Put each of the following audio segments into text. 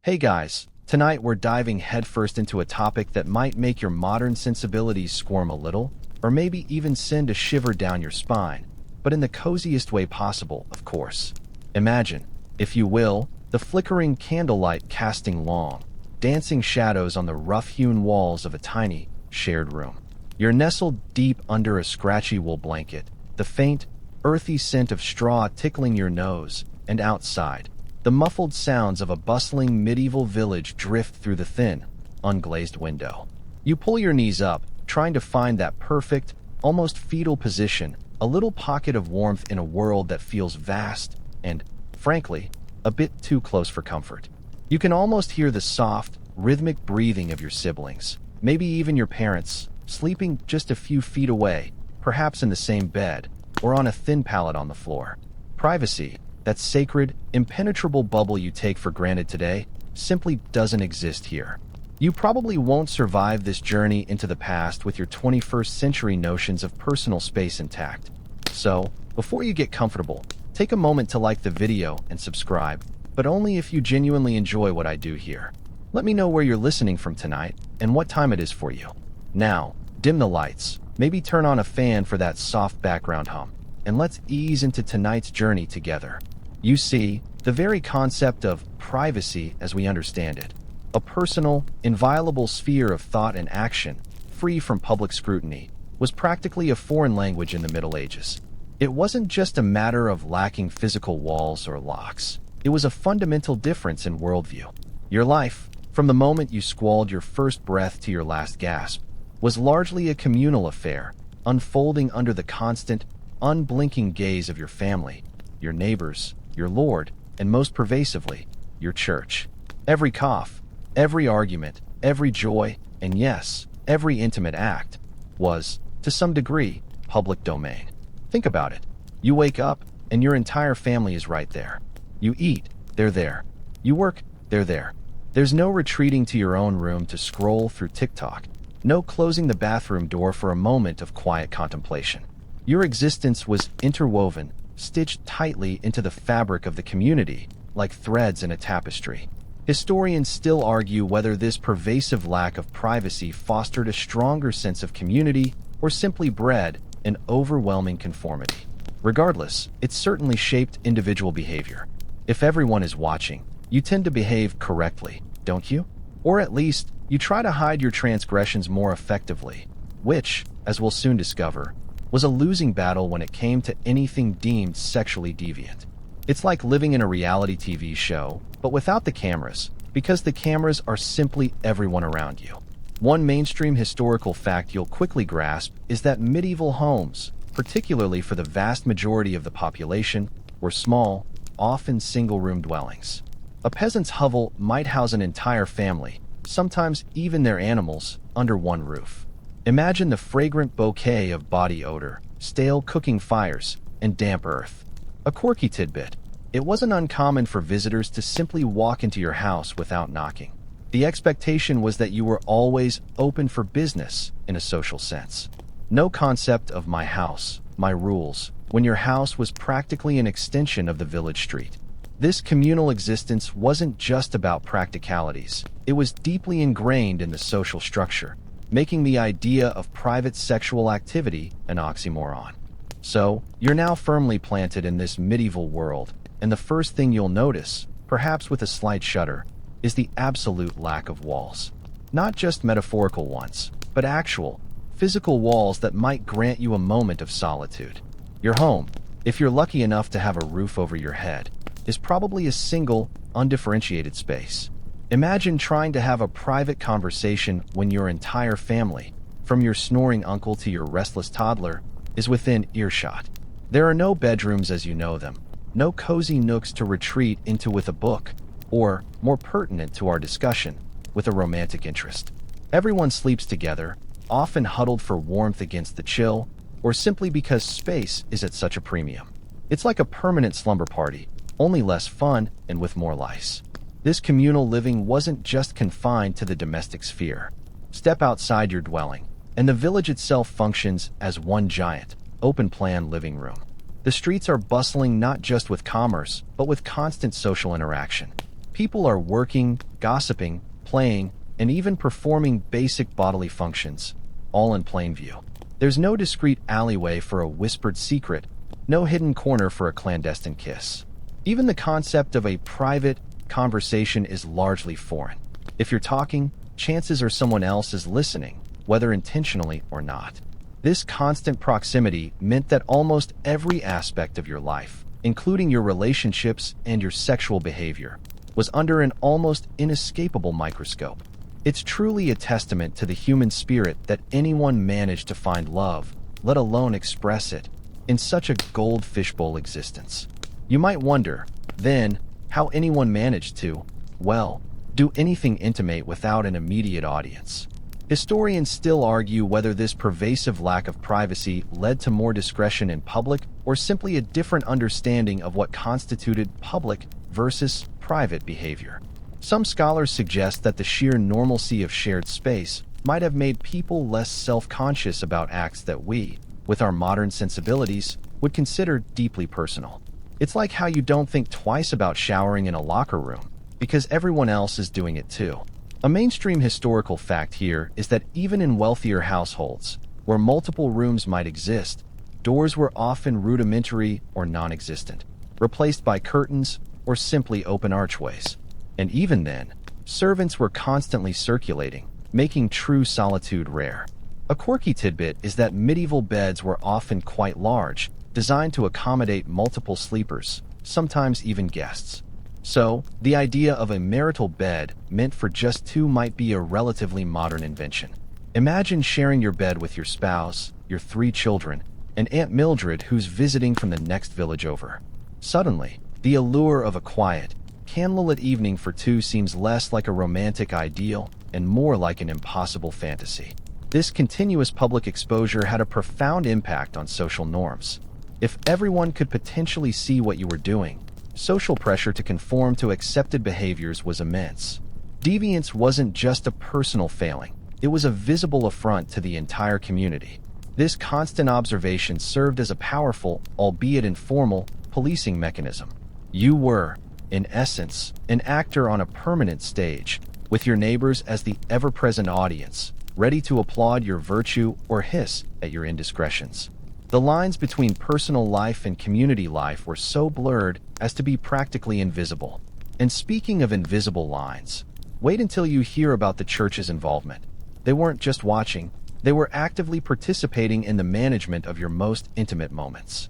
Hey guys, tonight we're diving headfirst into a topic that might make your modern sensibilities squirm a little, or maybe even send a shiver down your spine, but in the coziest way possible, of course. Imagine, if you will, the flickering candlelight casting long, dancing shadows on the rough-hewn walls of a tiny, shared room. You're nestled deep under a scratchy wool blanket, the faint, earthy scent of straw tickling your nose, and outside, the muffled sounds of a bustling medieval village drift through the thin, unglazed window. You pull your knees up, trying to find that perfect, almost fetal position, a little pocket of warmth in a world that feels vast and, frankly, a bit too close for comfort. You can almost hear the soft, rhythmic breathing of your siblings, maybe even your parents, sleeping just a few feet away, perhaps in the same bed, or on a thin pallet on the floor. Privacy, that sacred, impenetrable bubble you take for granted today, simply doesn't exist here. You probably won't survive this journey into the past with your 21st century notions of personal space intact. So, before you get comfortable, take a moment to like the video and subscribe, but only if you genuinely enjoy what I do here. Let me know where you're listening from tonight and what time it is for you. Now, dim the lights, maybe turn on a fan for that soft background hum, and let's ease into tonight's journey together. You see, the very concept of privacy as we understand it, a personal, inviolable sphere of thought and action, free from public scrutiny, was practically a foreign language in the Middle Ages. It wasn't just a matter of lacking physical walls or locks. It was a fundamental difference in worldview. Your life, from the moment you swallowed your first breath to your last gasp, was largely a communal affair, unfolding under the constant, unblinking gaze of your family, your neighbors, your Lord, and most pervasively, your church. Every cough, every argument, every joy, and yes, every intimate act was, to some degree, public domain. Think about it. You wake up, and your entire family is right there. You eat, they're there. You work, they're there. There's no retreating to your own room to scroll through TikTok. No closing the bathroom door for a moment of quiet contemplation. Your existence was interwoven, stitched tightly into the fabric of the community, like threads in a tapestry. Historians still argue whether this pervasive lack of privacy fostered a stronger sense of community or simply bred an overwhelming conformity. Regardless, it certainly shaped individual behavior. If everyone is watching, you tend to behave correctly, don't you? Or at least, you try to hide your transgressions more effectively, which, as we'll soon discover, was a losing battle when it came to anything deemed sexually deviant. It's like living in a reality TV show, but without the cameras, because the cameras are simply everyone around you. One mainstream historical fact you'll quickly grasp is that medieval homes, particularly for the vast majority of the population, were small, often single-room dwellings. A peasant's hovel might house an entire family, sometimes even their animals, under one roof. Imagine the fragrant bouquet of body odor, stale cooking fires, and damp earth. A quirky tidbit: it wasn't uncommon for visitors to simply walk into your house without knocking. The expectation was that you were always open for business in a social sense. No concept of my house, my rules, when your house was practically an extension of the village street. This communal existence wasn't just about practicalities. It was deeply ingrained in the social structure, making the idea of private sexual activity an oxymoron. So, you're now firmly planted in this medieval world, and the first thing you'll notice, perhaps with a slight shudder, is the absolute lack of walls. Not just metaphorical ones, but actual, physical walls that might grant you a moment of solitude. Your home, if you're lucky enough to have a roof over your head, is probably a single, undifferentiated space. Imagine trying to have a private conversation when your entire family, from your snoring uncle to your restless toddler, is within earshot. There are no bedrooms as you know them, no cozy nooks to retreat into with a book, or, more pertinent to our discussion, with a romantic interest. Everyone sleeps together, often huddled for warmth against the chill, or simply because space is at such a premium. It's like a permanent slumber party, only less fun and with more lice. This communal living wasn't just confined to the domestic sphere. Step outside your dwelling, and the village itself functions as one giant, open-plan living room. The streets are bustling not just with commerce, but with constant social interaction. People are working, gossiping, playing, and even performing basic bodily functions, all in plain view. There's no discreet alleyway for a whispered secret, no hidden corner for a clandestine kiss. Even the concept of a private conversation is largely foreign. If you're talking, chances are someone else is listening, whether intentionally or not. This constant proximity meant that almost every aspect of your life, including your relationships and your sexual behavior, was under an almost inescapable microscope. It's truly a testament to the human spirit that anyone managed to find love, let alone express it, in such a gold fishbowl existence. You might wonder, then, how anyone managed to, well, do anything intimate without an immediate audience. Historians still argue whether this pervasive lack of privacy led to more discretion in public or simply a different understanding of what constituted public versus private behavior. Some scholars suggest that the sheer normalcy of shared space might have made people less self-conscious about acts that we, with our modern sensibilities, would consider deeply personal. It's like how you don't think twice about showering in a locker room, because everyone else is doing it too. A mainstream historical fact here is that even in wealthier households, where multiple rooms might exist, doors were often rudimentary or non-existent, replaced by curtains or simply open archways. And even then, servants were constantly circulating, making true solitude rare. A quirky tidbit is that medieval beds were often quite large, designed to accommodate multiple sleepers, sometimes even guests. So, the idea of a marital bed meant for just two might be a relatively modern invention. Imagine sharing your bed with your spouse, your 3 children, and Aunt Mildred who's visiting from the next village over. Suddenly, the allure of a quiet, candlelit evening for two seems less like a romantic ideal and more like an impossible fantasy. This continuous public exposure had a profound impact on social norms. If everyone could potentially see what you were doing, social pressure to conform to accepted behaviors was immense. Deviance wasn't just a personal failing, it was a visible affront to the entire community. This constant observation served as a powerful, albeit informal, policing mechanism. You were, in essence, an actor on a permanent stage, with your neighbors as the ever-present audience, ready to applaud your virtue or hiss at your indiscretions. The lines between personal life and community life were so blurred as to be practically invisible. And speaking of invisible lines, wait until you hear about the church's involvement. They weren't just watching, they were actively participating in the management of your most intimate moments.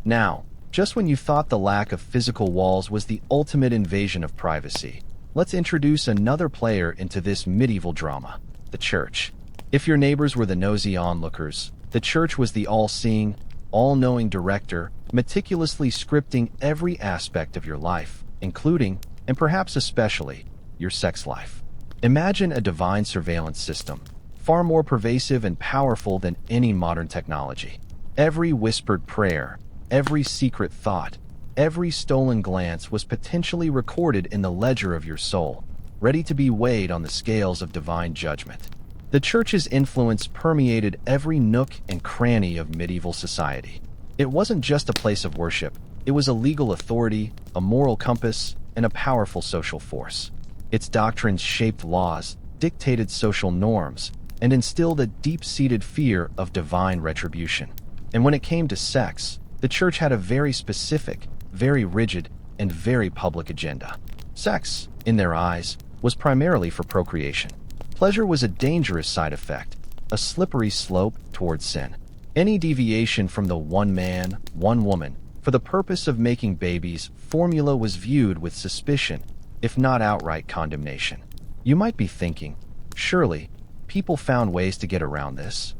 Now, just when you thought the lack of physical walls was the ultimate invasion of privacy, let's introduce another player into this medieval drama, the church. If your neighbors were the nosy onlookers, the church was the all-seeing, all-knowing director, meticulously scripting every aspect of your life, including, and perhaps especially, your sex life. Imagine a divine surveillance system, far more pervasive and powerful than any modern technology. Every whispered prayer, every secret thought, every stolen glance was potentially recorded in the ledger of your soul, ready to be weighed on the scales of divine judgment. The church's influence permeated every nook and cranny of medieval society. It wasn't just a place of worship, it was a legal authority, a moral compass, and a powerful social force. Its doctrines shaped laws, dictated social norms, and instilled a deep-seated fear of divine retribution. And when it came to sex, the church had a very specific, very rigid, and very public agenda. Sex, in their eyes, was primarily for procreation. Pleasure was a dangerous side effect, a slippery slope towards sin. Any deviation from the one man, one woman, for the purpose of making babies formula was viewed with suspicion, if not outright condemnation. You might be thinking, surely, people found ways to get around this.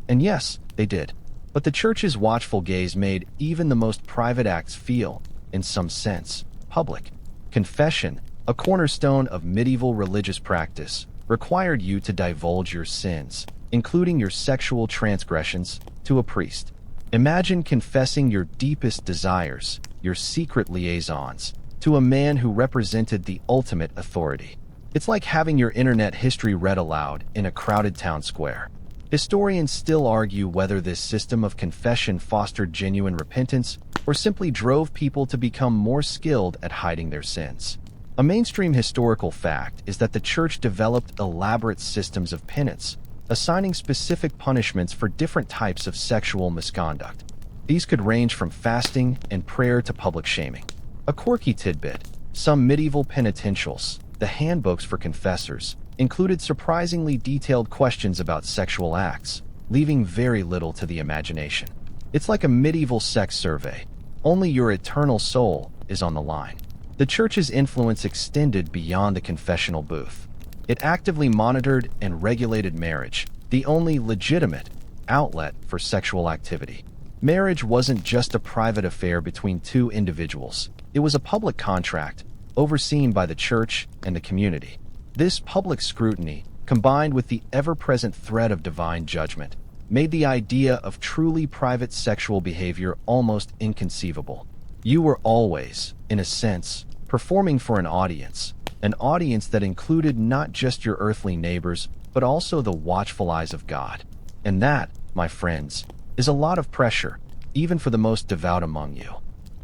And yes, they did. But the church's watchful gaze made even the most private acts feel, in some sense, public. Confession, a cornerstone of medieval religious practice, required you to divulge your sins, including your sexual transgressions, to a priest. Imagine confessing your deepest desires, your secret liaisons, to a man who represented the ultimate authority. It's like having your internet history read aloud in a crowded town square. Historians still argue whether this system of confession fostered genuine repentance or simply drove people to become more skilled at hiding their sins. A mainstream historical fact is that the church developed elaborate systems of penance, assigning specific punishments for different types of sexual misconduct. These could range from fasting and prayer to public shaming. A quirky tidbit: some medieval penitentials, the handbooks for confessors, included surprisingly detailed questions about sexual acts, leaving very little to the imagination. It's like a medieval sex survey, only your eternal soul is on the line. The church's influence extended beyond the confessional booth. It actively monitored and regulated marriage, the only legitimate outlet for sexual activity. Marriage wasn't just a private affair between two individuals. It was a public contract, overseen by the church and the community. This public scrutiny, combined with the ever-present threat of divine judgment, made the idea of truly private sexual behavior almost inconceivable. You were always, in a sense, performing for an audience that included not just your earthly neighbors, but also the watchful eyes of God. And that, my friends, is a lot of pressure, even for the most devout among you.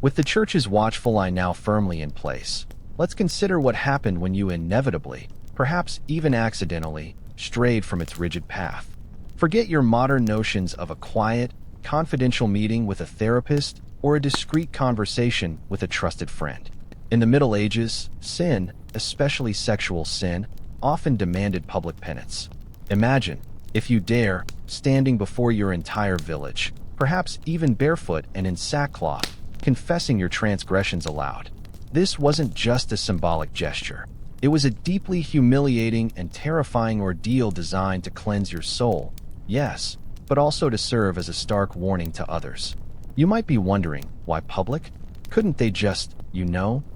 With the church's watchful eye now firmly in place, let's consider what happened when you inevitably, perhaps even accidentally, strayed from its rigid path. Forget your modern notions of a quiet, confidential meeting with a therapist or a discreet conversation with a trusted friend. In the Middle Ages, sin, especially sexual sin, often demanded public penance. Imagine, if you dare, standing before your entire village, perhaps even barefoot and in sackcloth, confessing your transgressions aloud. This wasn't just a symbolic gesture. It was a deeply humiliating and terrifying ordeal designed to cleanse your soul, yes, but also to serve as a stark warning to others. You might be wondering, why public? Couldn't they just,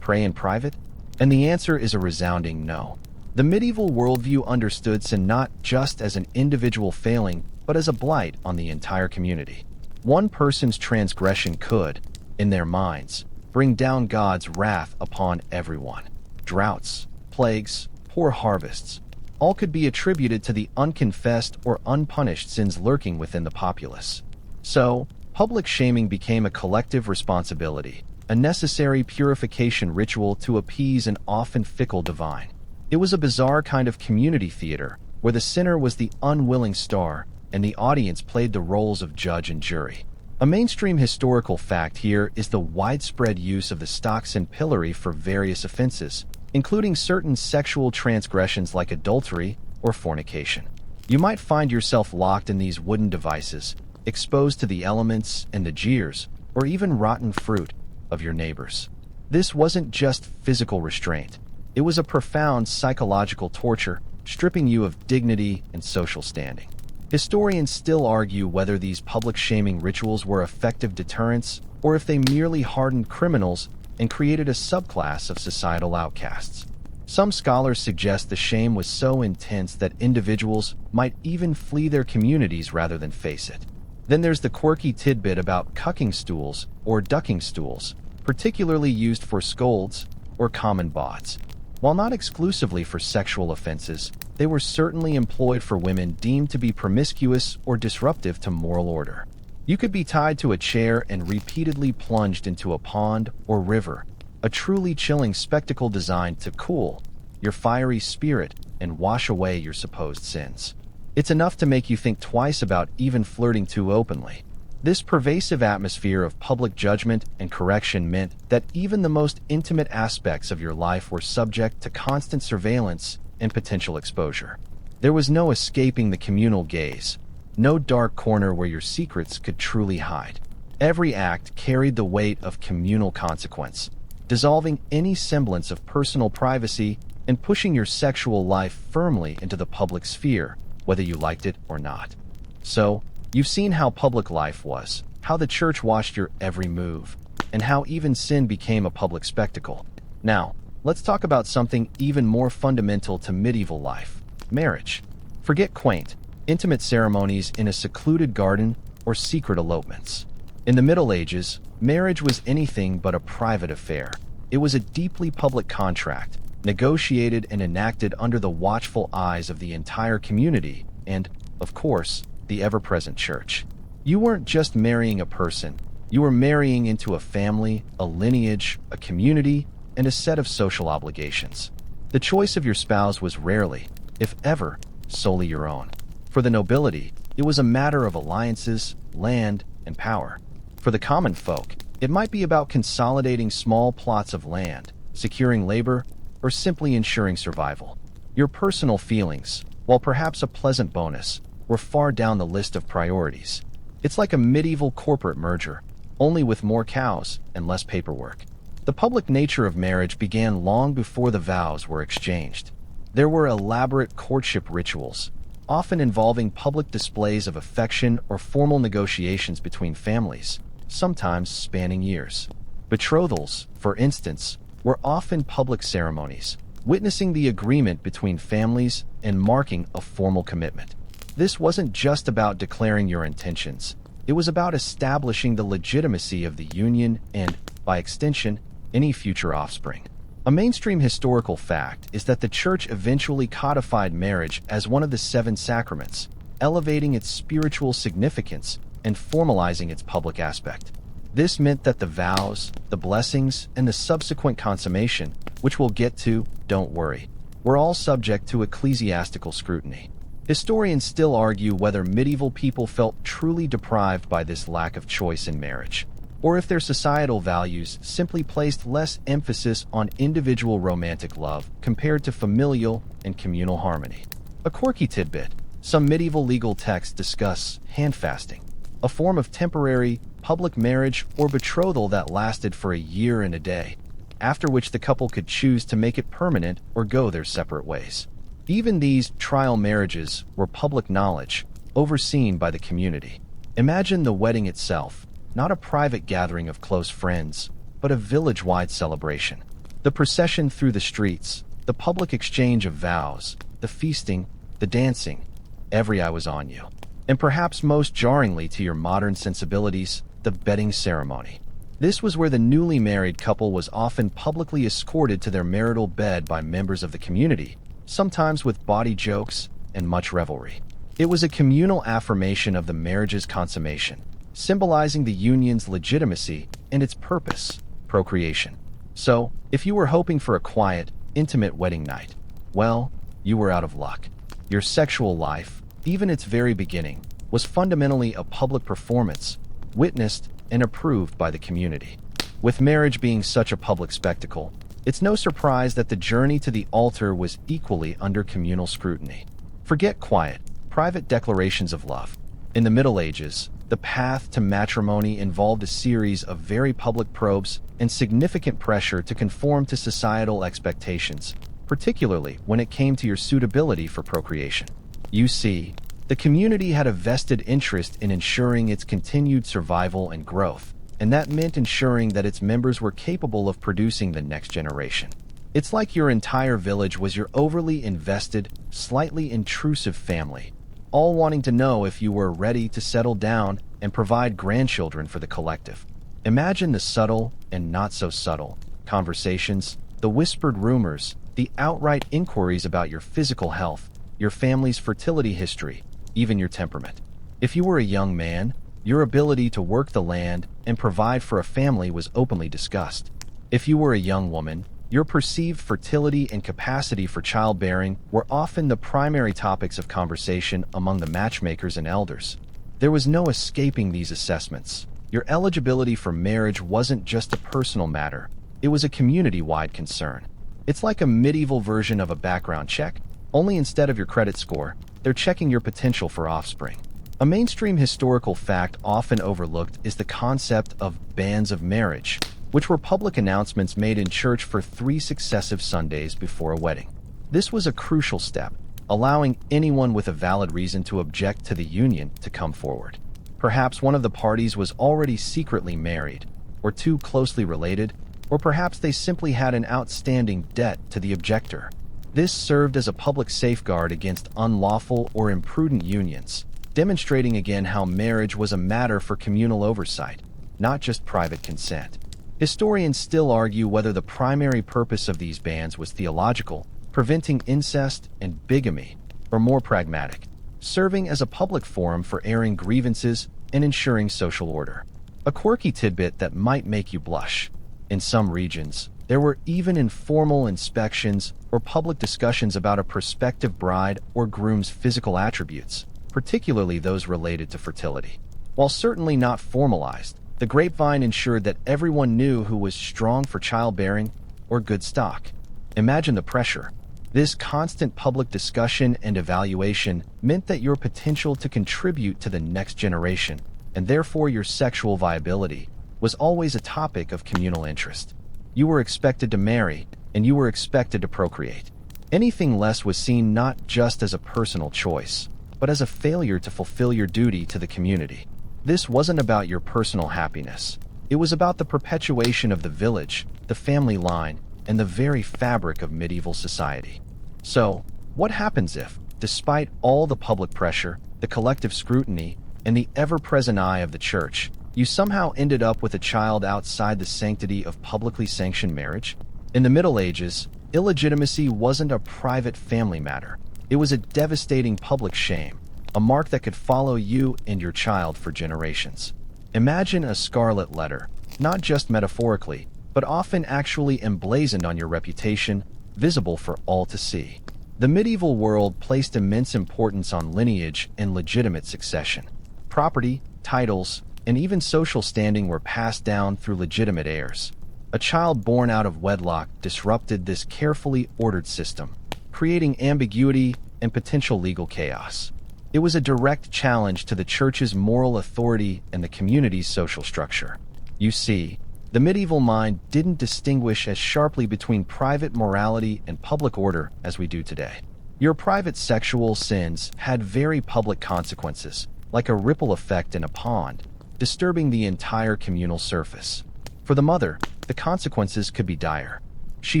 pray in private? And the answer is a resounding no. The medieval worldview understood sin not just as an individual failing, but as a blight on the entire community. One person's transgression could, in their minds, bring down God's wrath upon everyone. Droughts, plagues, poor harvests, all could be attributed to the unconfessed or unpunished sins lurking within the populace. So, public shaming became a collective responsibility, a necessary purification ritual to appease an often fickle divine. It was a bizarre kind of community theater, where the sinner was the unwilling star, and the audience played the roles of judge and jury. A mainstream historical fact here is the widespread use of the stocks and pillory for various offenses, including certain sexual transgressions like adultery or fornication. You might find yourself locked in these wooden devices, exposed to the elements and the jeers, or even rotten fruit, of your neighbors. This wasn't just physical restraint. It was a profound psychological torture, stripping you of dignity and social standing. Historians still argue whether these public shaming rituals were effective deterrents or if they merely hardened criminals and created a subclass of societal outcasts. Some scholars suggest the shame was so intense that individuals might even flee their communities rather than face it. Then there's the quirky tidbit about cucking stools or ducking stools, particularly used for scolds or common bawds. While not exclusively for sexual offenses, they were certainly employed for women deemed to be promiscuous or disruptive to moral order. You could be tied to a chair and repeatedly plunged into a pond or river, a truly chilling spectacle designed to cool your fiery spirit and wash away your supposed sins. It's enough to make you think twice about even flirting too openly. This pervasive atmosphere of public judgment and correction meant that even the most intimate aspects of your life were subject to constant surveillance and potential exposure. There was no escaping the communal gaze, no dark corner where your secrets could truly hide. Every act carried the weight of communal consequence, dissolving any semblance of personal privacy and pushing your sexual life firmly into the public sphere, whether you liked it or not. So, you've seen how public life was, how the church watched your every move, and how even sin became a public spectacle. Now, let's talk about something even more fundamental to medieval life: marriage. Forget quaint, intimate ceremonies in a secluded garden or secret elopements. In the Middle Ages, marriage was anything but a private affair. It was a deeply public contract, negotiated and enacted under the watchful eyes of the entire community and, of course, the ever-present church. You weren't just marrying a person, you were marrying into a family, a lineage, a community, and a set of social obligations. The choice of your spouse was rarely, if ever, solely your own. For the nobility, it was a matter of alliances, land, and power. For the common folk, it might be about consolidating small plots of land, securing labor, or simply ensuring survival. Your personal feelings, while perhaps a pleasant bonus, were far down the list of priorities. It's like a medieval corporate merger, only with more cows and less paperwork. The public nature of marriage began long before the vows were exchanged. There were elaborate courtship rituals, often involving public displays of affection or formal negotiations between families, sometimes spanning years. Betrothals, for instance, were often public ceremonies, witnessing the agreement between families and marking a formal commitment. This wasn't just about declaring your intentions. It was about establishing the legitimacy of the union and, by extension, any future offspring. A mainstream historical fact is that the Church eventually codified marriage as one of the 7 sacraments, elevating its spiritual significance and formalizing its public aspect. This meant that the vows, the blessings, and the subsequent consummation, which we'll get to, don't worry, were all subject to ecclesiastical scrutiny. Historians still argue whether medieval people felt truly deprived by this lack of choice in marriage, or if their societal values simply placed less emphasis on individual romantic love compared to familial and communal harmony. A quirky tidbit: some medieval legal texts discuss handfasting, a form of temporary, public marriage or betrothal that lasted for a year and a day, after which the couple could choose to make it permanent or go their separate ways. Even these trial marriages were public knowledge, overseen by the community. Imagine the wedding itself, not a private gathering of close friends, but a village-wide celebration. The procession through the streets, the public exchange of vows, the feasting, the dancing, every eye was on you. And perhaps most jarringly to your modern sensibilities, the bedding ceremony. This was where the newly married couple was often publicly escorted to their marital bed by members of the community, sometimes with bawdy jokes and much revelry. It was a communal affirmation of the marriage's consummation, symbolizing the union's legitimacy and its purpose, procreation. So, if you were hoping for a quiet, intimate wedding night, well, you were out of luck. Your sexual life, even its very beginning, was fundamentally a public performance, witnessed and approved by the community. With marriage being such a public spectacle, it's no surprise that the journey to the altar was equally under communal scrutiny. Forget quiet, private declarations of love. In the Middle Ages, the path to matrimony involved a series of very public probes and significant pressure to conform to societal expectations, particularly when it came to your suitability for procreation. You see, the community had a vested interest in ensuring its continued survival and growth, and that meant ensuring that its members were capable of producing the next generation. It's like your entire village was your overly invested, slightly intrusive family, all wanting to know if you were ready to settle down and provide grandchildren for the collective. Imagine the subtle and not so subtle conversations, the whispered rumors, the outright inquiries about your physical health, your family's fertility history, even your temperament. If you were a young man, your ability to work the land and provide for a family was openly discussed. If you were a young woman, your perceived fertility and capacity for childbearing were often the primary topics of conversation among the matchmakers and elders. There was no escaping these assessments. Your eligibility for marriage wasn't just a personal matter, it was a community-wide concern. It's like a medieval version of a background check, only instead of your credit score, they're checking your potential for offspring. A mainstream historical fact often overlooked is the concept of banns of marriage, which were public announcements made in church for 3 successive Sundays before a wedding. This was a crucial step, allowing anyone with a valid reason to object to the union to come forward. Perhaps one of the parties was already secretly married, or too closely related, or perhaps they simply had an outstanding debt to the objector. This served as a public safeguard against unlawful or imprudent unions, demonstrating again how marriage was a matter for communal oversight, not just private consent. Historians still argue whether the primary purpose of these bans was theological, preventing incest and bigamy, or more pragmatic, serving as a public forum for airing grievances and ensuring social order. A quirky tidbit that might make you blush. In some regions, There were even informal inspections or public discussions about a prospective bride or groom's physical attributes, particularly those related to fertility. While certainly not formalized, the grapevine ensured that everyone knew who was strong for childbearing or good stock. Imagine the pressure. This constant public discussion and evaluation meant that your potential to contribute to the next generation, and therefore your sexual viability, was always a topic of communal interest. You were expected to marry, and you were expected to procreate. Anything less was seen not just as a personal choice, but as a failure to fulfill your duty to the community. This wasn't about your personal happiness. It was about the perpetuation of the village, the family line, and the very fabric of medieval society. So, what happens if, despite all the public pressure, the collective scrutiny, and the ever-present eye of the church, you somehow ended up with a child outside the sanctity of publicly sanctioned marriage? In the Middle Ages, illegitimacy wasn't a private family matter. It was a devastating public shame, a mark that could follow you and your child for generations. Imagine a scarlet letter, not just metaphorically, but often actually emblazoned on your reputation, visible for all to see. The medieval world placed immense importance on lineage and legitimate succession. Property, titles, and even social standing were passed down through legitimate heirs. A child born out of wedlock disrupted this carefully ordered system, creating ambiguity and potential legal chaos. It was a direct challenge to the church's moral authority and the community's social structure. You see, the medieval mind didn't distinguish as sharply between private morality and public order as we do today. Your private sexual sins had very public consequences, like a ripple effect in a pond, disturbing the entire communal surface. For the mother, the consequences could be dire. She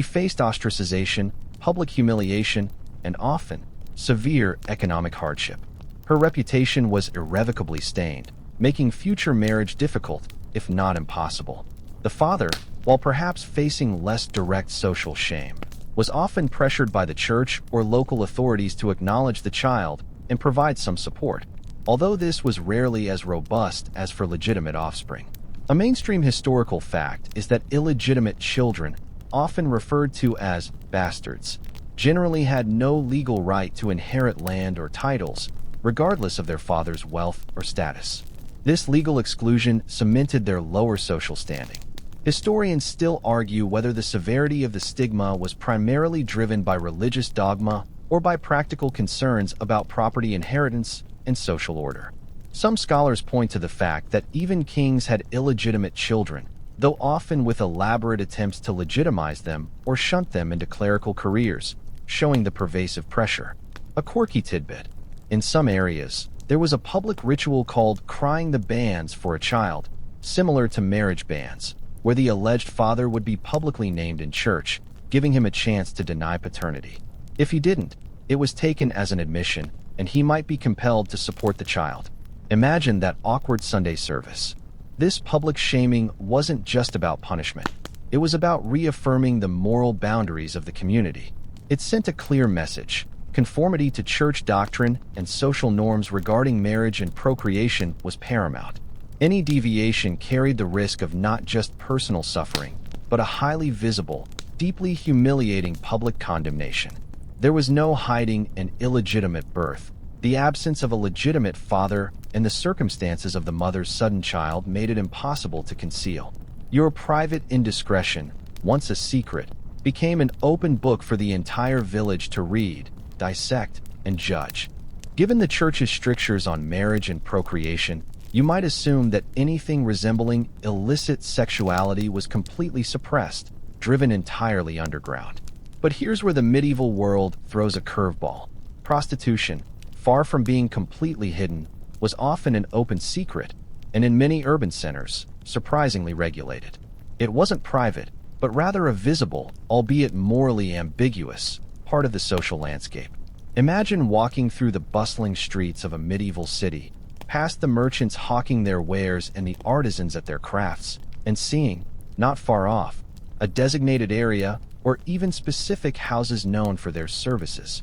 faced ostracization, public humiliation, and often, severe economic hardship. Her reputation was irrevocably stained, making future marriage difficult, if not impossible. The father, while perhaps facing less direct social shame, was often pressured by the church or local authorities to acknowledge the child and provide some support, although this was rarely as robust as for legitimate offspring. A mainstream historical fact is that illegitimate children, often referred to as bastards, generally had no legal right to inherit land or titles, regardless of their father's wealth or status. This legal exclusion cemented their lower social standing. Historians still argue whether the severity of the stigma was primarily driven by religious dogma or by practical concerns about property inheritance and social order. Some scholars point to the fact that even kings had illegitimate children, though often with elaborate attempts to legitimize them or shunt them into clerical careers, showing the pervasive pressure. A quirky tidbit. In some areas, there was a public ritual called crying the banns for a child, similar to marriage bans, where the alleged father would be publicly named in church, giving him a chance to deny paternity. If he didn't, it was taken as an admission, and he might be compelled to support the child. Imagine that awkward Sunday service. This public shaming wasn't just about punishment. It was about reaffirming the moral boundaries of the community. It sent a clear message. Conformity to church doctrine and social norms regarding marriage and procreation was paramount. Any deviation carried the risk of not just personal suffering, but a highly visible, deeply humiliating public condemnation. There was no hiding an illegitimate birth. The absence of a legitimate father and the circumstances of the mother's sudden child made it impossible to conceal. Your private indiscretion, once a secret, became an open book for the entire village to read, dissect, and judge. Given the church's strictures on marriage and procreation, you might assume that anything resembling illicit sexuality was completely suppressed, driven entirely underground. But here's where the medieval world throws a curveball. Prostitution, far from being completely hidden, was often an open secret, and in many urban centers, surprisingly regulated. It wasn't private, but rather a visible, albeit morally ambiguous, part of the social landscape. Imagine walking through the bustling streets of a medieval city, past the merchants hawking their wares and the artisans at their crafts, and seeing, not far off, a designated area or even specific houses known for their services.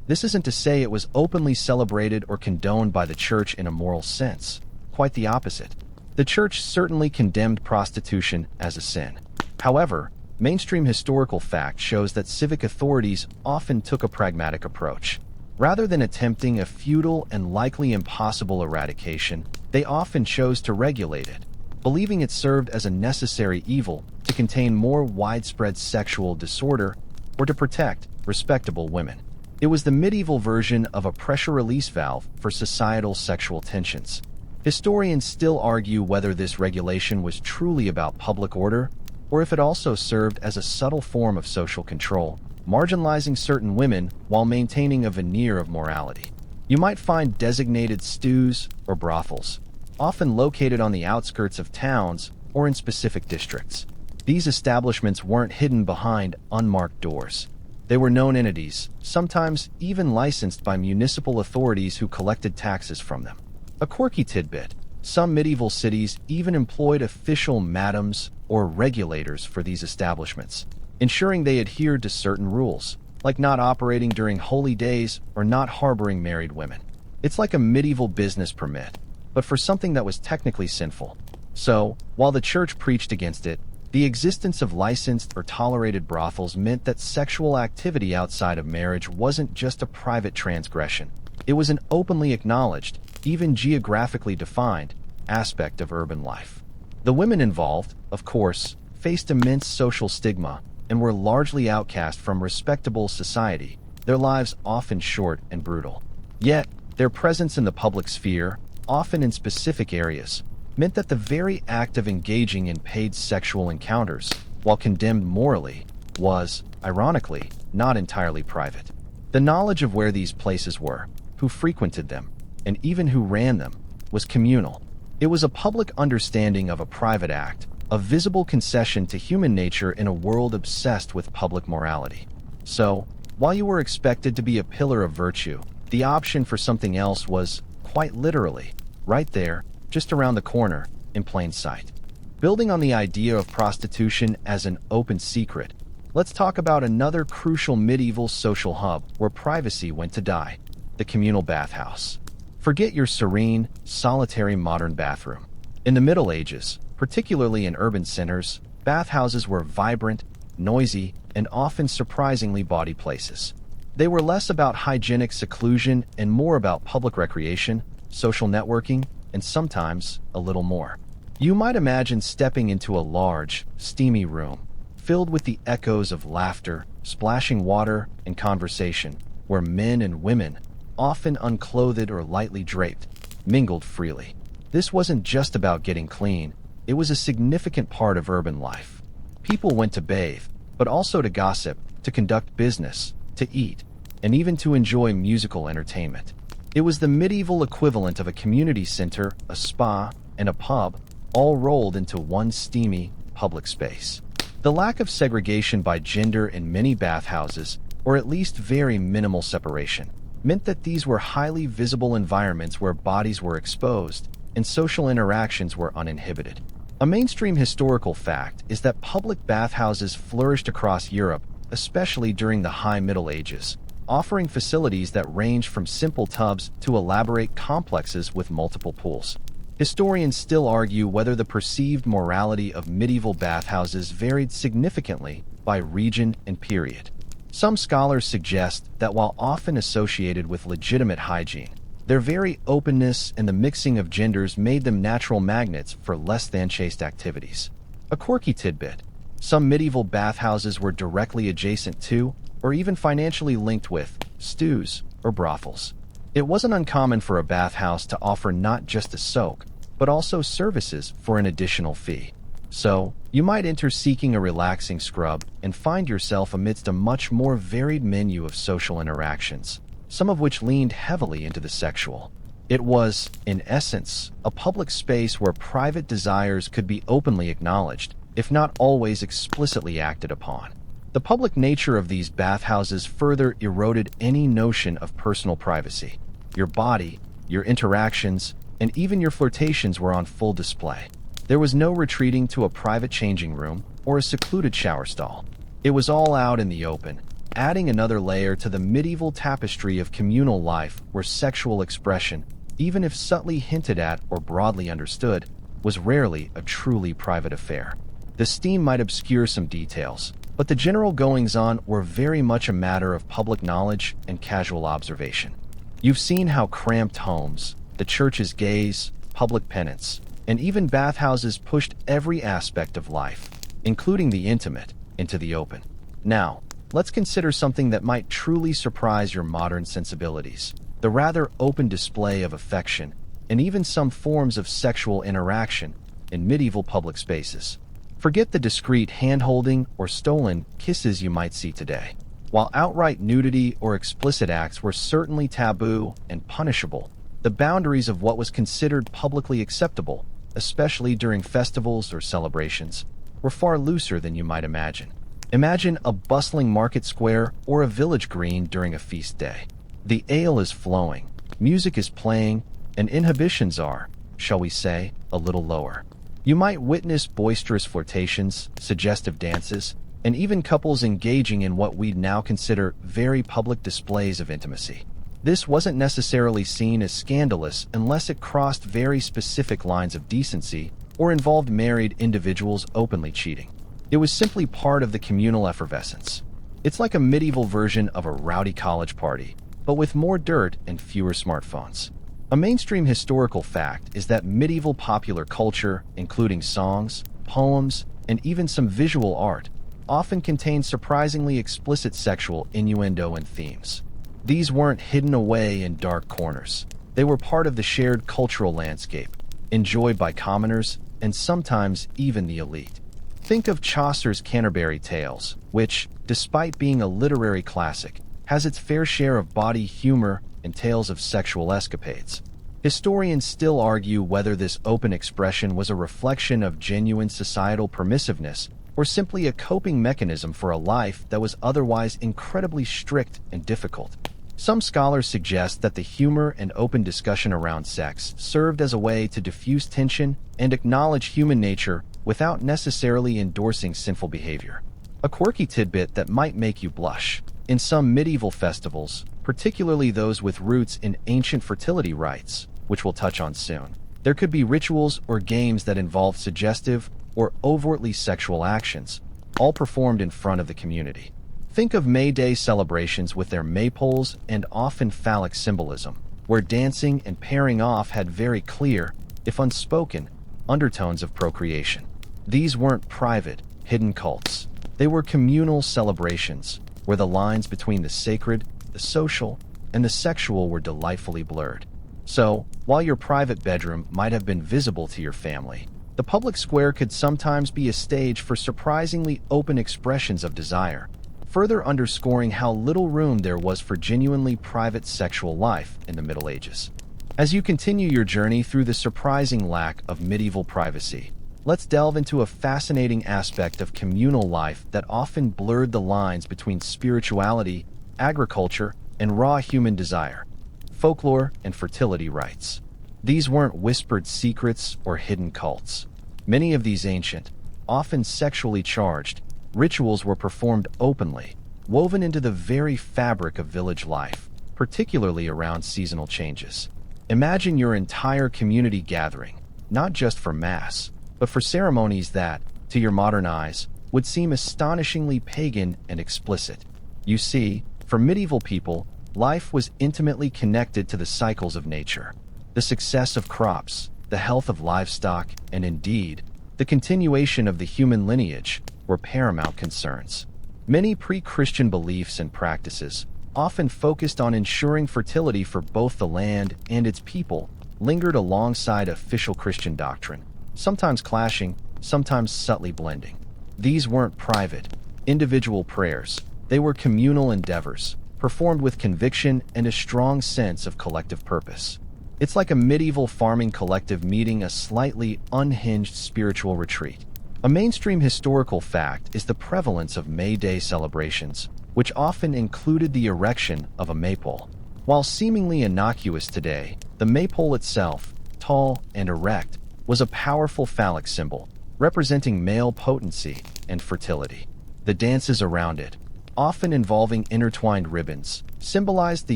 This isn't to say it was openly celebrated or condoned by the church in a moral sense. Quite the opposite. The church certainly condemned prostitution as a sin. However, Mainstream historical fact shows that civic authorities often took a pragmatic approach. Rather than attempting a futile and likely impossible eradication, they often chose to regulate it, believing it served as a necessary evil to contain more widespread sexual disorder or to protect respectable women. It was the medieval version of a pressure release valve for societal sexual tensions. Historians still argue whether this regulation was truly about public order or if it also served as a subtle form of social control, marginalizing certain women while maintaining a veneer of morality. You might find designated stews or brothels, often located on the outskirts of towns or in specific districts. These establishments weren't hidden behind unmarked doors. They were known entities, sometimes even licensed by municipal authorities who collected taxes from them. A quirky tidbit: some medieval cities even employed official madams or regulators for these establishments, ensuring they adhered to certain rules, like not operating during holy days or not harboring married women. It's like a medieval business permit, but for something that was technically sinful. So, while the church preached against it, the existence of licensed or tolerated brothels meant that sexual activity outside of marriage wasn't just a private transgression. It was an openly acknowledged, even geographically defined, aspect of urban life. The women involved, of course, faced immense social stigma and were largely outcast from respectable society, their lives often short and brutal. Yet, their presence in the public sphere, often in specific areas, meant that the very act of engaging in paid sexual encounters, while condemned morally, was, ironically, not entirely private. The knowledge of where these places were, who frequented them, and even who ran them, was communal. It was a public understanding of a private act, a visible concession to human nature in a world obsessed with public morality. So, while you were expected to be a pillar of virtue, the option for something else was, quite literally, right there, just around the corner, in plain sight. Building on the idea of prostitution as an open secret, let's talk about another crucial medieval social hub where privacy went to die: the communal bathhouse. Forget your serene, solitary modern bathroom. In the Middle Ages, particularly in urban centers, bathhouses were vibrant, noisy, and often surprisingly bawdy places. They were less about hygienic seclusion and more about public recreation, social networking, and sometimes a little more. You might imagine stepping into a large, steamy room, filled with the echoes of laughter, splashing water, and conversation, where men and women, often unclothed or lightly draped, mingled freely. This wasn't just about getting clean, it was a significant part of urban life. People went to bathe, but also to gossip, to conduct business, to eat, and even to enjoy musical entertainment. It was the medieval equivalent of a community center, a spa, and a pub, all rolled into one steamy, public space. The lack of segregation by gender in many bathhouses, or at least very minimal separation, meant that these were highly visible environments where bodies were exposed and social interactions were uninhibited. A mainstream historical fact is that public bathhouses flourished across Europe, especially during the High Middle Ages, offering facilities that range from simple tubs to elaborate complexes with multiple pools. Historians still argue whether the perceived morality of medieval bathhouses varied significantly by region and period. Some scholars suggest that while often associated with legitimate hygiene, their very openness and the mixing of genders made them natural magnets for less than chaste activities. A quirky tidbit: some medieval bathhouses were directly adjacent to, or even financially linked with, stews or brothels. It wasn't uncommon for a bathhouse to offer not just a soak, but also services for an additional fee. So, you might enter seeking a relaxing scrub and find yourself amidst a much more varied menu of social interactions, some of which leaned heavily into the sexual. It was, in essence, a public space where private desires could be openly acknowledged, if not always explicitly acted upon. The public nature of these bathhouses further eroded any notion of personal privacy. Your body, your interactions, and even your flirtations were on full display. There was no retreating to a private changing room or a secluded shower stall. It was all out in the open, adding another layer to the medieval tapestry of communal life where sexual expression, even if subtly hinted at or broadly understood, was rarely a truly private affair. The steam might obscure some details, but the general goings-on were very much a matter of public knowledge and casual observation. You've seen how cramped homes, the church's gaze, public penance, and even bathhouses pushed every aspect of life, including the intimate, into the open. Now, let's consider something that might truly surprise your modern sensibilities: the rather open display of affection and even some forms of sexual interaction in medieval public spaces. Forget the discreet hand-holding or stolen kisses you might see today. While outright nudity or explicit acts were certainly taboo and punishable, the boundaries of what was considered publicly acceptable, especially during festivals or celebrations, were far looser than you might imagine. Imagine a bustling market square or a village green during a feast day. The ale is flowing, music is playing, and inhibitions are, shall we say, a little lower. You might witness boisterous flirtations, suggestive dances, and even couples engaging in what we'd now consider very public displays of intimacy. This wasn't necessarily seen as scandalous unless it crossed very specific lines of decency or involved married individuals openly cheating. It was simply part of the communal effervescence. It's like a medieval version of a rowdy college party, but with more dirt and fewer smartphones. A mainstream historical fact is that medieval popular culture, including songs, poems, and even some visual art, often contained surprisingly explicit sexual innuendo and themes. These weren't hidden away in dark corners. They were part of the shared cultural landscape, enjoyed by commoners and sometimes even the elite. Think of Chaucer's Canterbury Tales, which, despite being a literary classic, has its fair share of bawdy humor and tales of sexual escapades. Historians still argue whether this open expression was a reflection of genuine societal permissiveness or simply a coping mechanism for a life that was otherwise incredibly strict and difficult. Some scholars suggest that the humor and open discussion around sex served as a way to diffuse tension and acknowledge human nature without necessarily endorsing sinful behavior. A quirky tidbit that might make you blush: in some medieval festivals, particularly those with roots in ancient fertility rites, which we'll touch on soon, there could be rituals or games that involved suggestive or overtly sexual actions, all performed in front of the community. Think of May Day celebrations with their maypoles and often phallic symbolism, where dancing and pairing off had very clear, if unspoken, undertones of procreation. These weren't private, hidden cults. They were communal celebrations, where the lines between the sacred, the social, and the sexual were delightfully blurred. So, while your private bedroom might have been visible to your family, the public square could sometimes be a stage for surprisingly open expressions of desire, further underscoring how little room there was for genuinely private sexual life in the Middle Ages. As you continue your journey through the surprising lack of medieval privacy, let's delve into a fascinating aspect of communal life that often blurred the lines between spirituality, agriculture, and raw human desire: folklore and fertility rites. These weren't whispered secrets or hidden cults. Many of these ancient, often sexually charged, rituals were performed openly, woven into the very fabric of village life, particularly around seasonal changes. Imagine your entire community gathering, not just for mass, but for ceremonies that, to your modern eyes, would seem astonishingly pagan and explicit. You see, for medieval people, life was intimately connected to the cycles of nature. The success of crops, the health of livestock, and indeed, the continuation of the human lineage were paramount concerns. Many pre-Christian beliefs and practices, often focused on ensuring fertility for both the land and its people, lingered alongside official Christian doctrine, sometimes clashing, sometimes subtly blending. These weren't private, individual prayers. They were communal endeavors, performed with conviction and a strong sense of collective purpose. It's like a medieval farming collective meeting a slightly unhinged spiritual retreat. A mainstream historical fact is the prevalence of May Day celebrations, which often included the erection of a maypole. While seemingly innocuous today, the maypole itself, tall and erect, was a powerful phallic symbol, representing male potency and fertility. The dances around it, often involving intertwined ribbons, symbolized the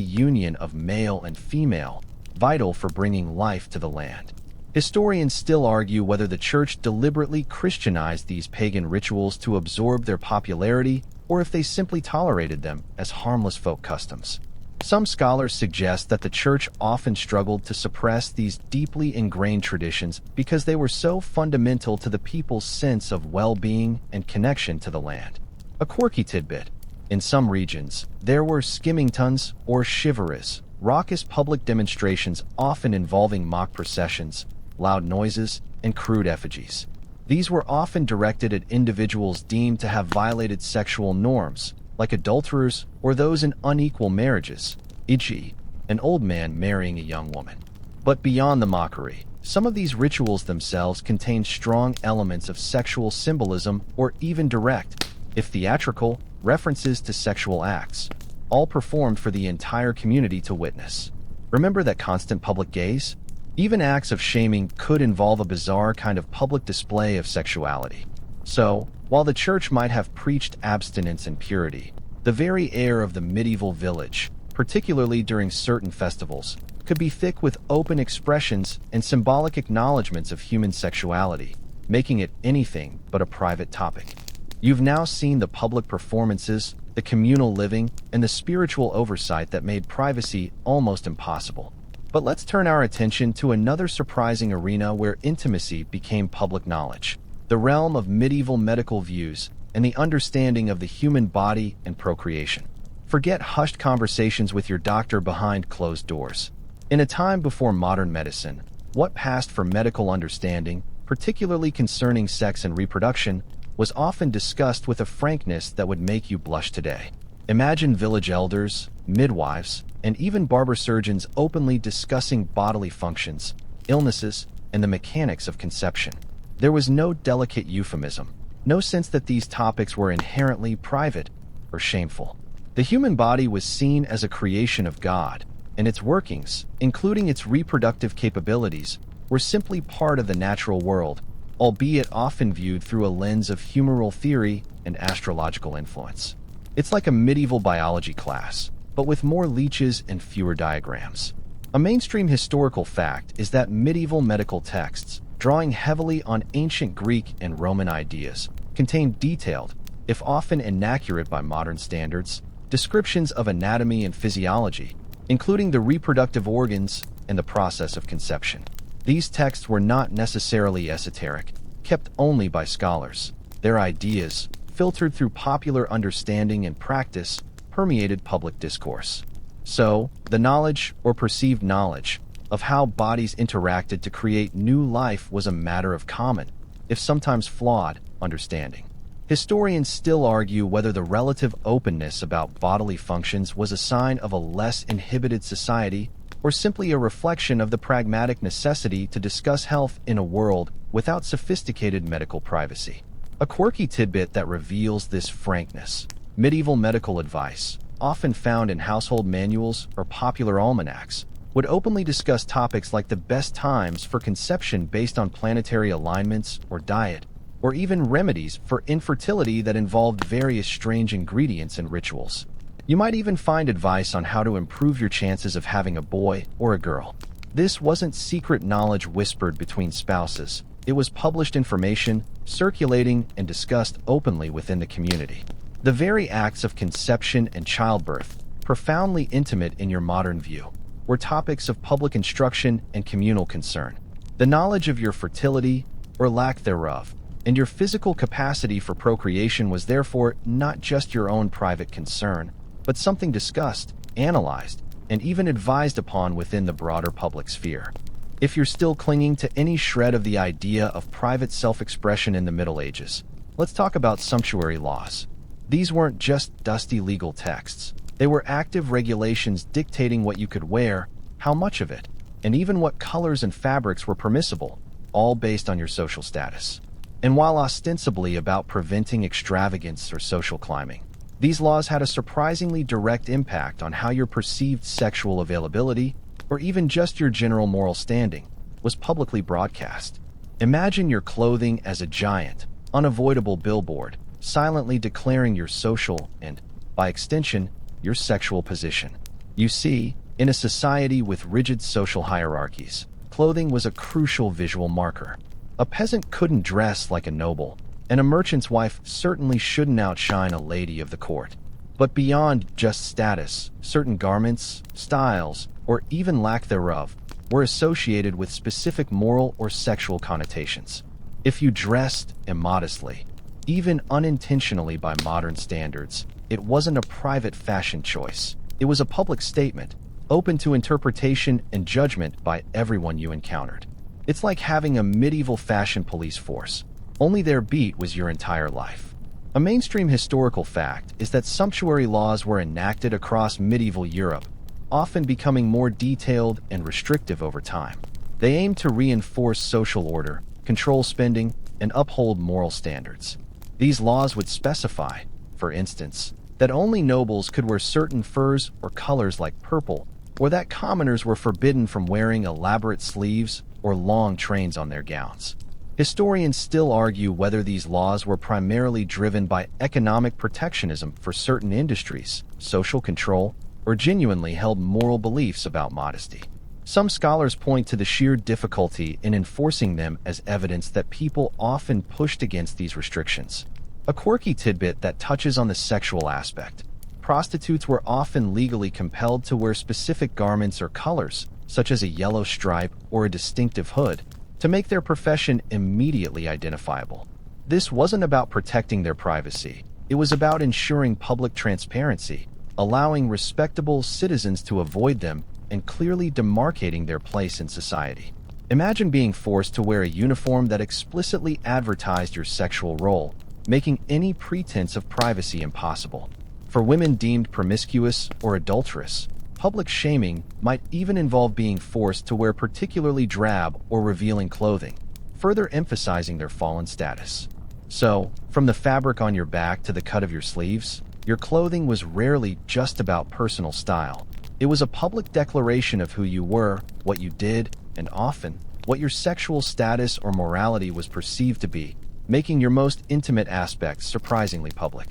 union of male and female, vital for bringing life to the land. Historians still argue whether the church deliberately Christianized these pagan rituals to absorb their popularity or if they simply tolerated them as harmless folk customs. Some scholars suggest that the church often struggled to suppress these deeply ingrained traditions because they were so fundamental to the people's sense of well-being and connection to the land. A quirky tidbit: in some regions, there were skimmingtons or chivaras, raucous public demonstrations often involving mock processions, loud noises, and crude effigies. These were often directed at individuals deemed to have violated sexual norms, like adulterers or those in unequal marriages, e.g., an old man marrying a young woman. But beyond the mockery, some of these rituals themselves contain strong elements of sexual symbolism or even direct, if theatrical, references to sexual acts, all performed for the entire community to witness. Remember that constant public gaze? Even acts of shaming could involve a bizarre kind of public display of sexuality. So, while the church might have preached abstinence and purity, the very air of the medieval village, particularly during certain festivals, could be thick with open expressions and symbolic acknowledgments of human sexuality, making it anything but a private topic. You've now seen the public performances, the communal living, and the spiritual oversight that made privacy almost impossible. But let's turn our attention to another surprising arena where intimacy became public knowledge: the realm of medieval medical views and the understanding of the human body and procreation. Forget hushed conversations with your doctor behind closed doors. In a time before modern medicine, what passed for medical understanding, particularly concerning sex and reproduction, was often discussed with a frankness that would make you blush today. Imagine village elders, midwives, and even barber surgeons openly discussing bodily functions, illnesses, and the mechanics of conception. There was no delicate euphemism, no sense that these topics were inherently private or shameful. The human body was seen as a creation of God, and its workings, including its reproductive capabilities, were simply part of the natural world, albeit often viewed through a lens of humoral theory and astrological influence. It's like a medieval biology class, but with more leeches and fewer diagrams. A mainstream historical fact is that medieval medical texts, drawing heavily on ancient Greek and Roman ideas, contain detailed, if often inaccurate by modern standards, descriptions of anatomy and physiology, including the reproductive organs and the process of conception. These texts were not necessarily esoteric, kept only by scholars. Their ideas, filtered through popular understanding and practice, permeated public discourse. So, the knowledge, or perceived knowledge, of how bodies interacted to create new life was a matter of common, if sometimes flawed, understanding. Historians still argue whether the relative openness about bodily functions was a sign of a less inhibited society or simply a reflection of the pragmatic necessity to discuss health in a world without sophisticated medical privacy. A quirky tidbit that reveals this frankness: medieval medical advice, often found in household manuals or popular almanacs, would openly discuss topics like the best times for conception based on planetary alignments or diet, or even remedies for infertility that involved various strange ingredients and rituals. You might even find advice on how to improve your chances of having a boy or a girl. This wasn't secret knowledge whispered between spouses. It was published information, circulating and discussed openly within the community. The very acts of conception and childbirth, profoundly intimate in your modern view, were topics of public instruction and communal concern. The knowledge of your fertility, or lack thereof, and your physical capacity for procreation was therefore not just your own private concern, but something discussed, analyzed, and even advised upon within the broader public sphere. If you're still clinging to any shred of the idea of private self-expression in the Middle Ages, let's talk about sumptuary laws. These weren't just dusty legal texts. They were active regulations dictating what you could wear, how much of it, and even what colors and fabrics were permissible, all based on your social status. And while ostensibly about preventing extravagance or social climbing, these laws had a surprisingly direct impact on how your perceived sexual availability, or even just your general moral standing, was publicly broadcast. Imagine your clothing as a giant, unavoidable billboard, silently declaring your social and, by extension, your sexual position. You see, in a society with rigid social hierarchies, clothing was a crucial visual marker. A peasant couldn't dress like a noble, and a merchant's wife certainly shouldn't outshine a lady of the court. But beyond just status, certain garments, styles, or even lack thereof, were associated with specific moral or sexual connotations. If you dressed immodestly, even unintentionally by modern standards, it wasn't a private fashion choice. It was a public statement, open to interpretation and judgment by everyone you encountered. It's like having a medieval fashion police force, only their beat was your entire life. A mainstream historical fact is that sumptuary laws were enacted across medieval Europe, often becoming more detailed and restrictive over time. They aimed to reinforce social order, control spending, and uphold moral standards. These laws would specify, for instance, that only nobles could wear certain furs or colors like purple, or that commoners were forbidden from wearing elaborate sleeves or long trains on their gowns. Historians still argue whether these laws were primarily driven by economic protectionism for certain industries, social control, or genuinely held moral beliefs about modesty. Some scholars point to the sheer difficulty in enforcing them as evidence that people often pushed against these restrictions. A quirky tidbit that touches on the sexual aspect. Prostitutes were often legally compelled to wear specific garments or colors, such as a yellow stripe or a distinctive hood, to make their profession immediately identifiable. This wasn't about protecting their privacy. It was about ensuring public transparency, allowing respectable citizens to avoid them, and clearly demarcating their place in society. Imagine being forced to wear a uniform that explicitly advertised your sexual role, making any pretense of privacy impossible. For women deemed promiscuous or adulterous, public shaming might even involve being forced to wear particularly drab or revealing clothing, further emphasizing their fallen status. So, from the fabric on your back to the cut of your sleeves, your clothing was rarely just about personal style. It was a public declaration of who you were, what you did, and often, what your sexual status or morality was perceived to be, making your most intimate aspects surprisingly public.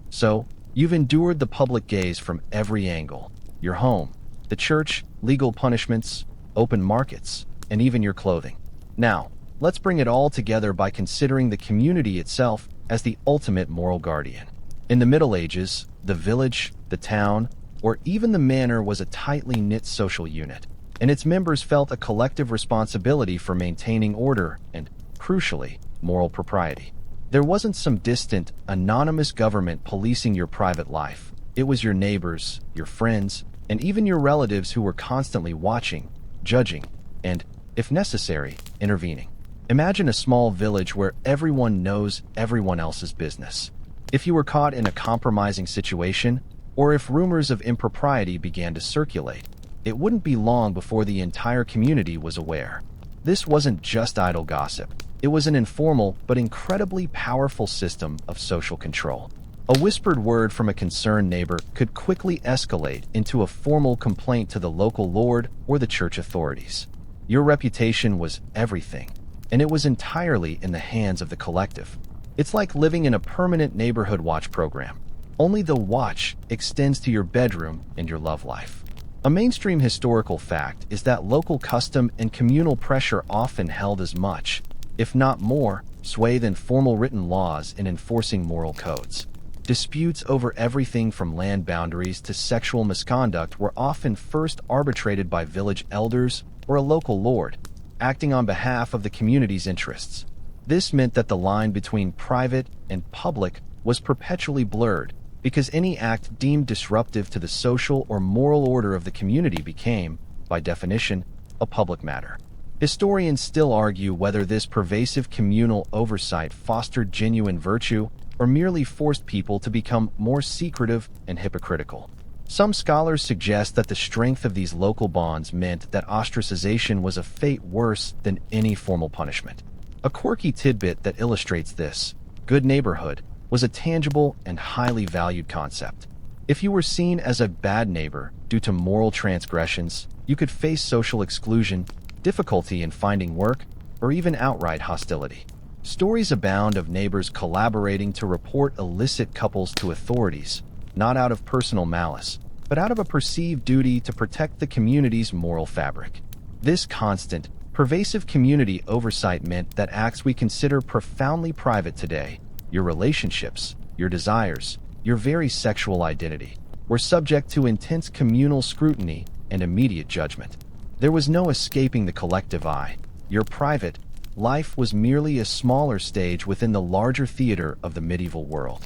So, you've endured the public gaze from every angle: your home, the church, legal punishments, open markets, and even your clothing. Now, let's bring it all together by considering the community itself as the ultimate moral guardian. In the Middle Ages, the village, the town, or even the manor was a tightly knit social unit, and its members felt a collective responsibility for maintaining order and, crucially, moral propriety. There wasn't some distant, anonymous government policing your private life. It was your neighbors, your friends, and even your relatives who were constantly watching, judging, and, if necessary, intervening. Imagine a small village where everyone knows everyone else's business. If you were caught in a compromising situation, or if rumors of impropriety began to circulate, it wouldn't be long before the entire community was aware. This wasn't just idle gossip. It was an informal but incredibly powerful system of social control. A whispered word from a concerned neighbor could quickly escalate into a formal complaint to the local lord or the church authorities. Your reputation was everything, and it was entirely in the hands of the collective. It's like living in a permanent neighborhood watch program. Only the watch extends to your bedroom and your love life. A mainstream historical fact is that local custom and communal pressure often held as much, if not more, sway than formal written laws in enforcing moral codes. Disputes over everything from land boundaries to sexual misconduct were often first arbitrated by village elders or a local lord, acting on behalf of the community's interests. This meant that the line between private and public was perpetually blurred, because any act deemed disruptive to the social or moral order of the community became, by definition, a public matter. Historians still argue whether this pervasive communal oversight fostered genuine virtue or merely forced people to become more secretive and hypocritical. Some scholars suggest that the strength of these local bonds meant that ostracization was a fate worse than any formal punishment. A quirky tidbit that illustrates this: good neighborhood was a tangible and highly valued concept. If you were seen as a bad neighbor due to moral transgressions, you could face social exclusion, difficulty in finding work, or even outright hostility. Stories abound of neighbors collaborating to report illicit couples to authorities, not out of personal malice, but out of a perceived duty to protect the community's moral fabric. This constant, Pervasive community oversight meant that acts we consider profoundly private today, your relationships, your desires, your very sexual identity, were subject to intense communal scrutiny and immediate judgment. There was no escaping the collective eye. Your private life was merely a smaller stage within the larger theater of the medieval world.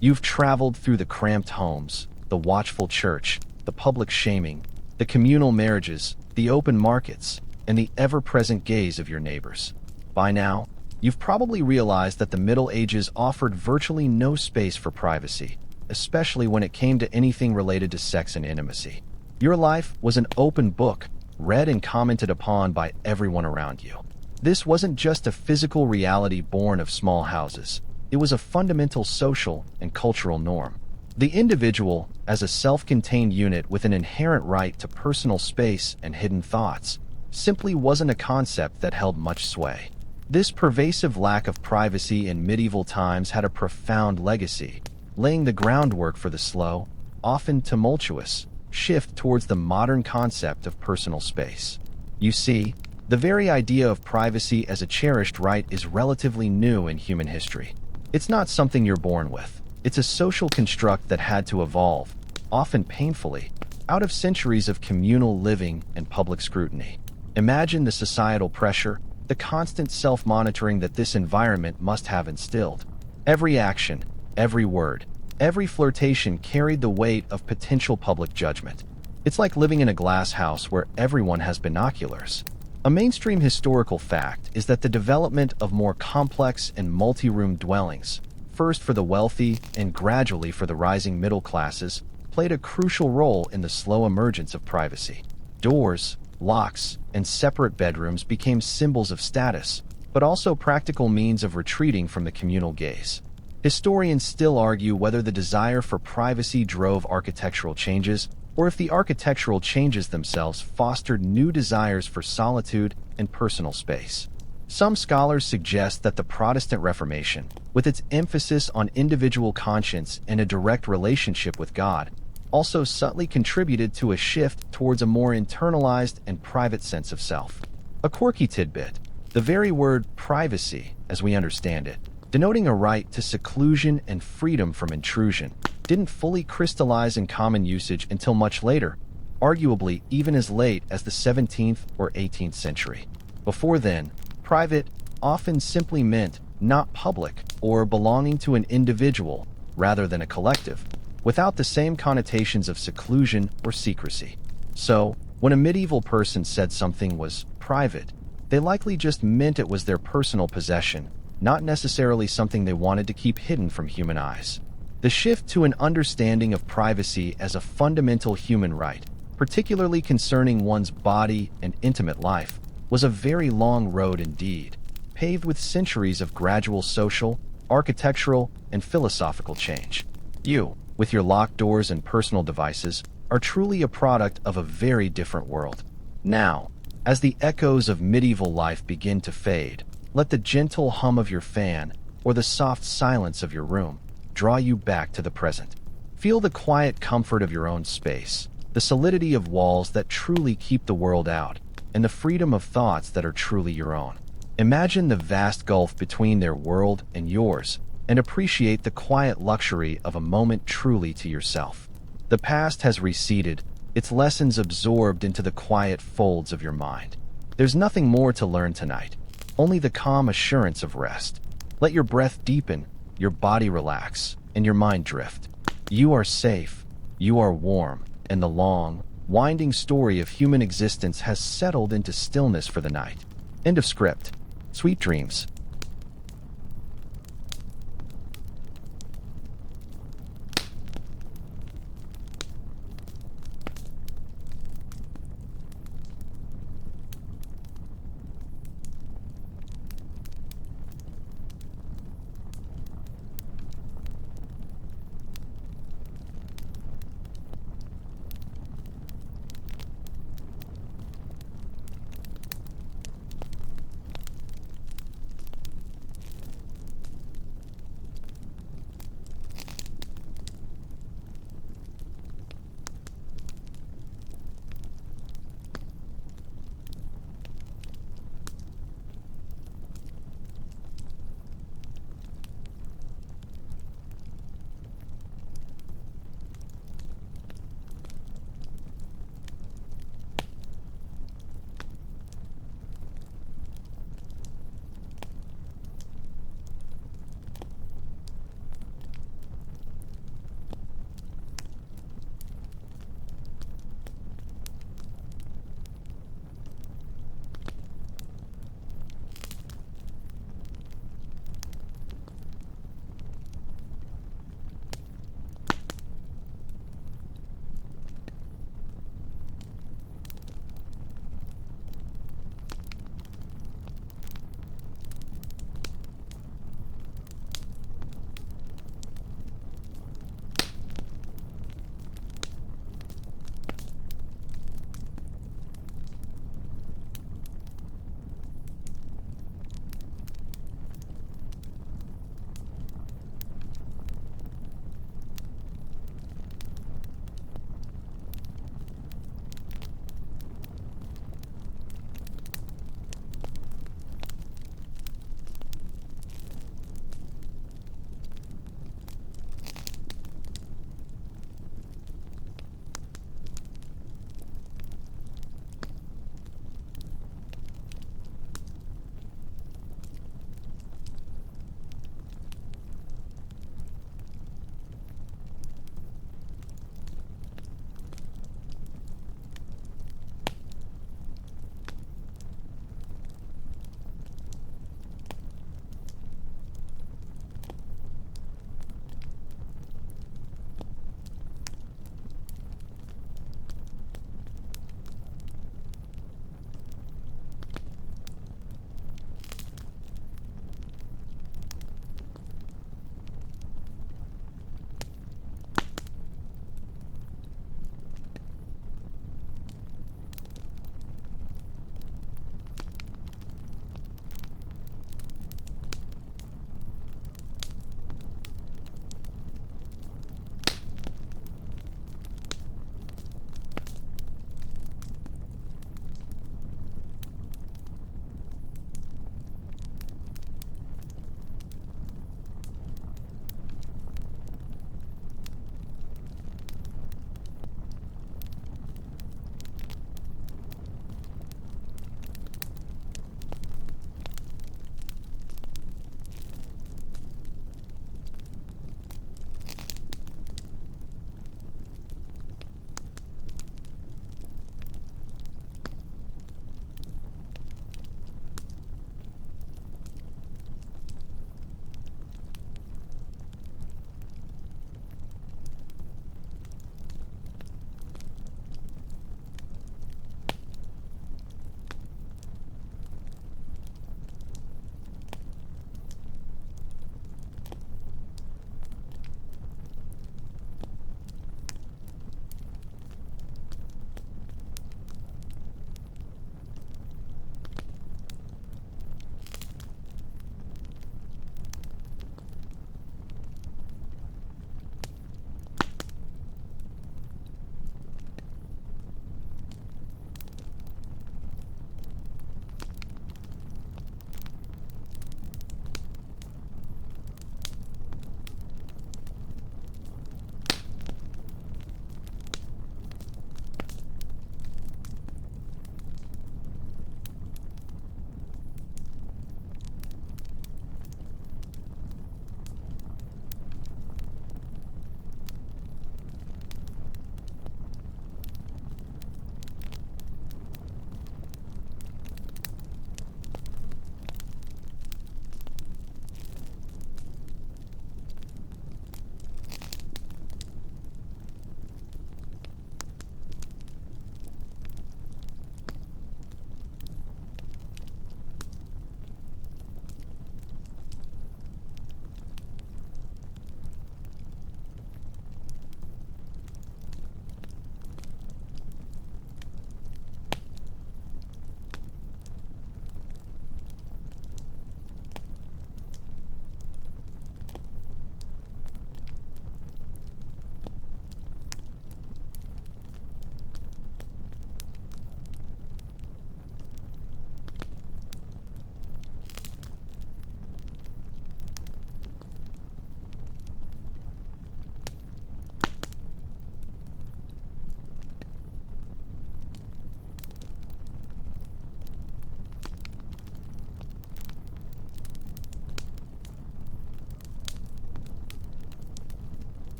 You've traveled through the cramped homes, the watchful church, the public shaming, the communal marriages, the open markets, and the ever-present gaze of your neighbors. By now, you've probably realized that the Middle Ages offered virtually no space for privacy, especially when it came to anything related to sex and intimacy. Your life was an open book, read and commented upon by everyone around you. This wasn't just a physical reality born of small houses. It was a fundamental social and cultural norm. The individual, as a self-contained unit with an inherent right to personal space and hidden thoughts, simply wasn't a concept that held much sway. This pervasive lack of privacy in medieval times had a profound legacy, laying the groundwork for the slow, often tumultuous, shift towards the modern concept of personal space. You see, the very idea of privacy as a cherished right is relatively new in human history. It's not something you're born with. It's a social construct that had to evolve, often painfully, out of centuries of communal living and public scrutiny. Imagine the societal pressure, the constant self-monitoring that this environment must have instilled. Every action, every word, every flirtation carried the weight of potential public judgment. It's like living in a glass house where everyone has binoculars. A mainstream historical fact is that the development of more complex and multi-room dwellings, first for the wealthy and gradually for the rising middle classes, played a crucial role in the slow emergence of privacy. Doors, locks, and separate bedrooms became symbols of status, but also practical means of retreating from the communal gaze. Historians still argue whether the desire for privacy drove architectural changes, or if the architectural changes themselves fostered new desires for solitude and personal space. Some scholars suggest that the Protestant Reformation, with its emphasis on individual conscience and a direct relationship with God, also subtly contributed to a shift towards a more internalized and private sense of self. A quirky tidbit: the very word privacy, as we understand it, denoting a right to seclusion and freedom from intrusion, didn't fully crystallize in common usage until much later, arguably even as late as the 17th or 18th century. Before then, private often simply meant not public or belonging to an individual rather than a collective, without the same connotations of seclusion or secrecy. So, when a medieval person said something was private, they likely just meant it was their personal possession, not necessarily something they wanted to keep hidden from human eyes. The shift to an understanding of privacy as a fundamental human right, particularly concerning one's body and intimate life, was a very long road indeed, paved with centuries of gradual social, architectural, and philosophical change. You, with your locked doors and personal devices, are truly a product of a very different world. Now, as the echoes of medieval life begin to fade, let the gentle hum of your fan or the soft silence of your room draw you back to the present. Feel the quiet comfort of your own space, the solidity of walls that truly keep the world out, and the freedom of thoughts that are truly your own. Imagine the vast gulf between their world and yours, and appreciate the quiet luxury of a moment truly to yourself. The past has receded, its lessons absorbed into the quiet folds of your mind. There's nothing more to learn tonight, only the calm assurance of rest. Let your breath deepen, your body relax, and your mind drift. You are safe, you are warm, and the long, winding story of human existence has settled into stillness for the night. End of script. Sweet dreams.